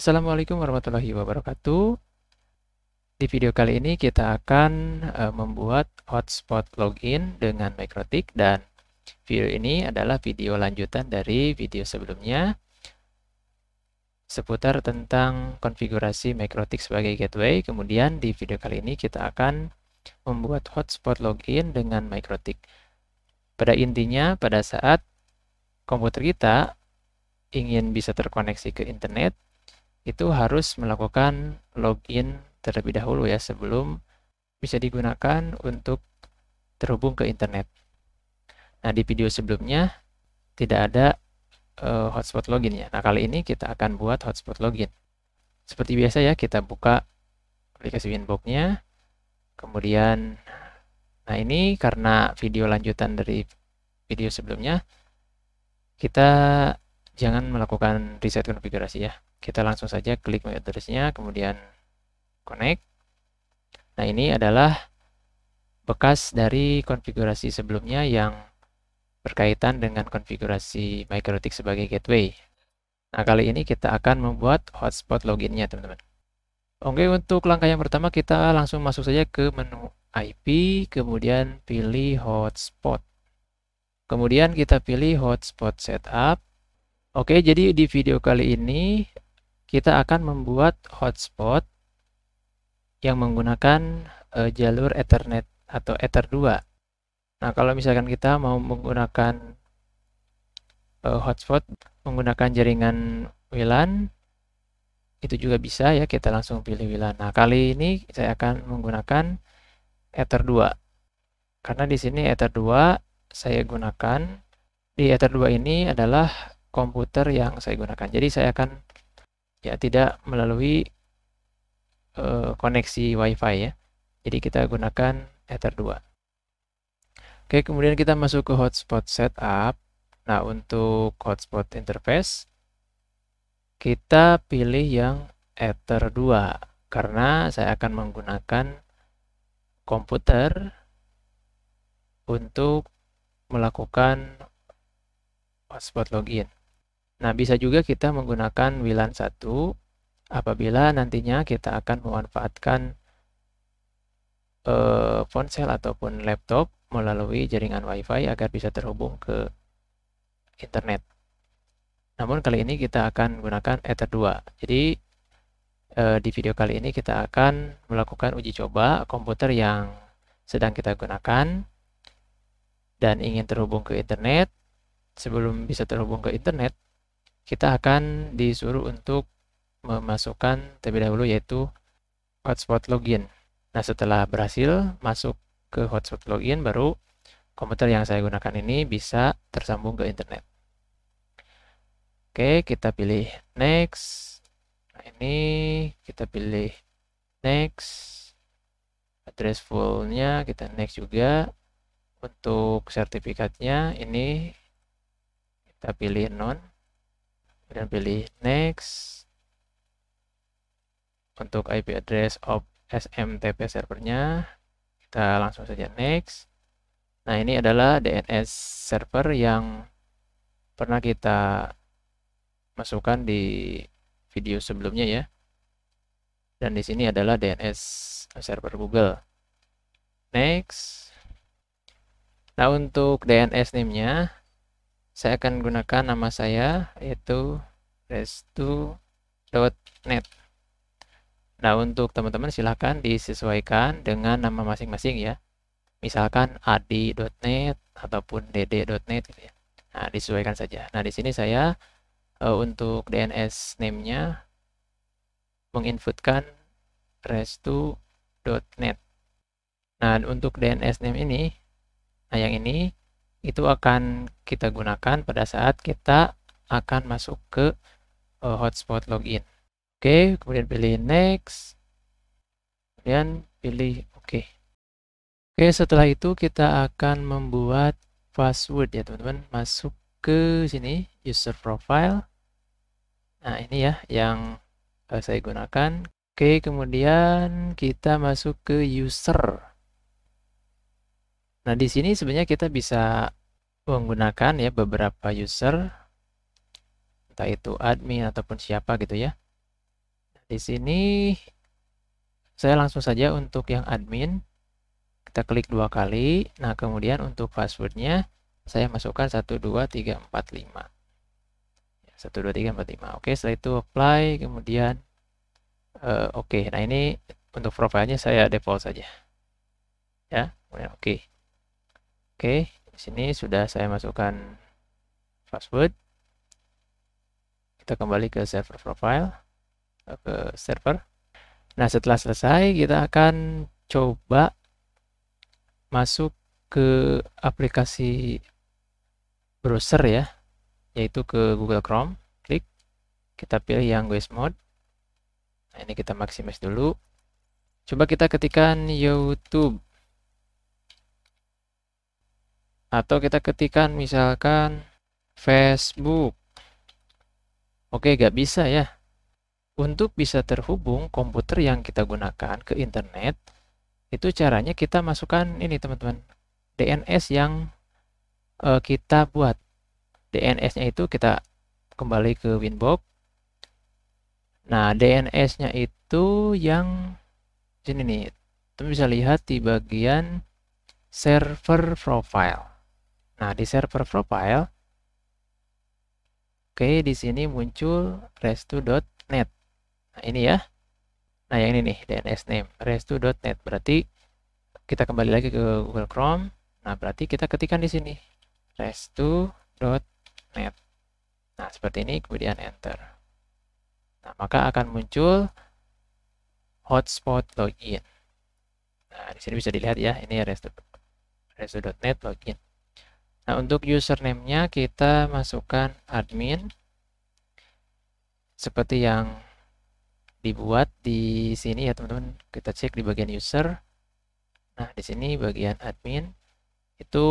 Assalamualaikum warahmatullahi wabarakatuh. Di video kali ini kita akan membuat hotspot login dengan MikroTik, dan video ini adalah video lanjutan dari video sebelumnya seputar tentang konfigurasi MikroTik sebagai gateway. Kemudian di video kali ini kita akan membuat hotspot login dengan MikroTik. Pada intinya, pada saat komputer kita ingin bisa terkoneksi ke internet, itu harus melakukan login terlebih dahulu ya, sebelum bisa digunakan untuk terhubung ke internet. Nah, di video sebelumnya tidak ada hotspot login ya. Nah, kali ini kita akan buat hotspot login. Seperti biasa ya, kita buka aplikasi Winbox-nya. Kemudian, nah ini karena video lanjutan dari video sebelumnya, kita jangan melakukan reset konfigurasi ya. Kita langsung saja klik MAC address-nya, kemudian connect. Nah, ini adalah bekas dari konfigurasi sebelumnya yang berkaitan dengan konfigurasi MikroTik sebagai gateway. Nah, kali ini kita akan membuat hotspot loginnya, teman-teman. Oke, untuk langkah yang pertama kita langsung masuk saja ke menu IP, kemudian pilih hotspot. Kemudian kita pilih hotspot setup. Oke, jadi di video kali ini kita akan membuat hotspot yang menggunakan jalur Ethernet atau Ether 2. Nah, kalau misalkan kita mau menggunakan hotspot menggunakan jaringan WLAN, itu juga bisa ya, kita langsung pilih WLAN. Nah, kali ini saya akan menggunakan Ether 2. Karena di sini Ether 2 saya gunakan, di Ether 2 ini adalah komputer yang saya gunakan. Jadi saya akan ya tidak melalui koneksi WiFi ya. Jadi kita gunakan Ether 2. Oke, kemudian kita masuk ke hotspot setup. Nah, untuk hotspot interface kita pilih yang Ether 2 karena saya akan menggunakan komputer untuk melakukan hotspot login. Nah, bisa juga kita menggunakan WLAN 1 apabila nantinya kita akan memanfaatkan ponsel ataupun laptop melalui jaringan WiFi agar bisa terhubung ke internet. Namun kali ini kita akan menggunakan Ether 2. Jadi di video kali ini kita akan melakukan uji coba komputer yang sedang kita gunakan dan ingin terhubung ke internet. Sebelum bisa terhubung ke internet, kita akan disuruh untuk memasukkan terlebih dahulu yaitu hotspot login. Nah, setelah berhasil masuk ke hotspot login, baru komputer yang saya gunakan ini bisa tersambung ke internet. Oke, kita pilih next. Nah, ini kita pilih next. Address full-nya kita next juga. Untuk sertifikatnya ini kita pilih non. Kemudian pilih next. Untuk IP address of SMTP servernya kita langsung saja next. Nah, ini adalah DNS server yang pernah kita masukkan di video sebelumnya ya. Dan di sini adalah DNS server Google. Next. Nah, untuk DNS name-nya saya akan gunakan nama saya yaitu restu.net. Nah, untuk teman-teman silahkan disesuaikan dengan nama masing-masing ya. Misalkan adi.net ataupun dd.net gitu ya. Nah, disesuaikan saja. Nah, di sini saya untuk DNS name-nya menginputkan restu.net. Nah, untuk DNS name ini, nah yang ini itu akan kita gunakan pada saat kita akan masuk ke hotspot login. Oke, kemudian pilih next. Kemudian pilih oke. Oke, setelah itu kita akan membuat password ya, teman-teman. Masuk ke sini, user profile. Nah, ini ya yang saya gunakan. Oke, kemudian kita masuk ke user. Nah, di sini sebenarnya kita bisa menggunakan ya beberapa user, entah itu admin ataupun siapa gitu ya. di sini saya langsung saja untuk yang admin, kita klik 2 kali. Nah, kemudian untuk passwordnya saya masukkan 12345. 12345. Oke, setelah itu apply, kemudian oke. Nah, ini untuk profilnya saya default saja. Ya, kemudian oke. Oke, di sini sudah saya masukkan password. Kita kembali ke server profile, ke server. Nah, setelah selesai, kita akan coba masuk ke aplikasi browser ya, yaitu ke Google Chrome. Klik, kita pilih yang Voice Mode. Nah, ini kita maximize dulu. Coba kita ketikkan YouTube. Atau kita ketikkan misalkan Facebook. Oke, gak bisa ya. Untuk bisa terhubung komputer yang kita gunakan ke internet, itu caranya kita masukkan ini teman-teman, DNS yang kita buat. DNS-nya itu kita kembali ke Winbox. Nah, DNS-nya itu yang sini nih. Teman bisa lihat di bagian server profile. Nah, di server profile, oke, di sini muncul restu.net. Nah, ini ya. Nah, yang ini nih, DNS name, restu.net. Berarti kita kembali lagi ke Google Chrome. Nah, berarti kita ketikkan di sini, restu.net. Nah, seperti ini, kemudian enter. Nah, maka akan muncul hotspot login. Nah, di sini bisa dilihat ya, ini restu.net login. Nah, untuk username-nya kita masukkan admin seperti yang dibuat di sini ya teman-teman. Kita cek di bagian user. Nah, di sini bagian admin itu,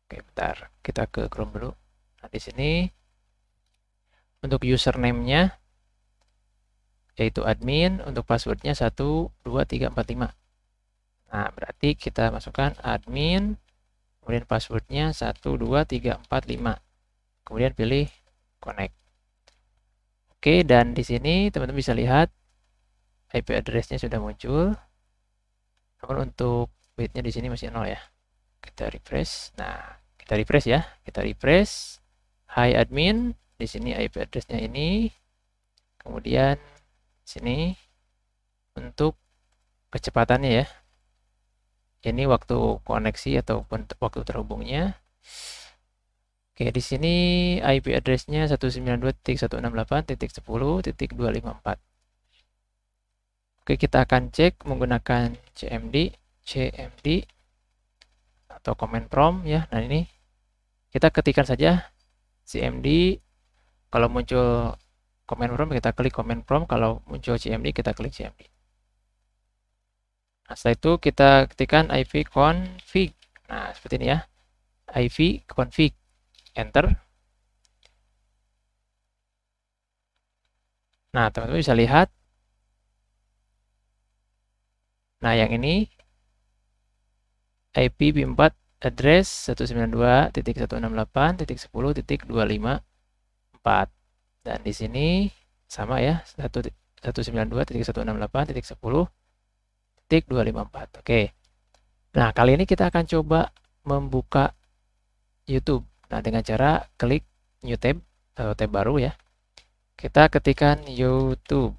oke, bentar, kita ke Chrome dulu. Nah, di sini untuk username-nya yaitu admin, untuk passwordnya 12345. Nah, berarti kita masukkan admin, kemudian passwordnya 12345. Kemudian pilih connect. Oke, dan di sini teman-teman bisa lihat IP address-nya sudah muncul. Namun untuk bitnya di sini masih 0 ya. Kita refresh. Nah, kita refresh ya. Kita refresh. Hi admin, di sini IP address-nya ini. Kemudian sini untuk kecepatannya ya. Ini waktu koneksi ataupun waktu terhubungnya. Oke, di sini IP address-nya 192.168.10.254. Oke, kita akan cek menggunakan cmd atau command prompt ya. Nah, ini kita ketikkan saja cmd. Kalau muncul command prompt kita klik command prompt, kalau muncul cmd kita klik cmd. Nah, setelah itu kita ketikkan ipconfig. Nah, seperti ini ya. ipconfig. Enter. Nah, teman-teman bisa lihat. Nah, yang ini IPv4 address 192.168.10.254. Dan di sini sama ya, 192.168.10.254. Oke. Nah, kali ini kita akan coba membuka YouTube. Nah, dengan cara klik new tab atau tab baru ya. Kita ketikkan YouTube.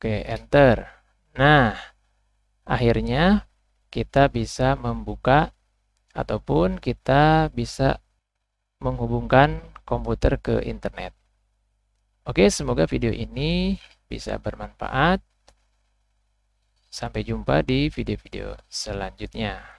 Oke, enter. Nah, akhirnya kita bisa membuka ataupun kita bisa menghubungkan komputer ke internet. Oke, semoga video ini bisa bermanfaat. Sampai jumpa di video-video selanjutnya.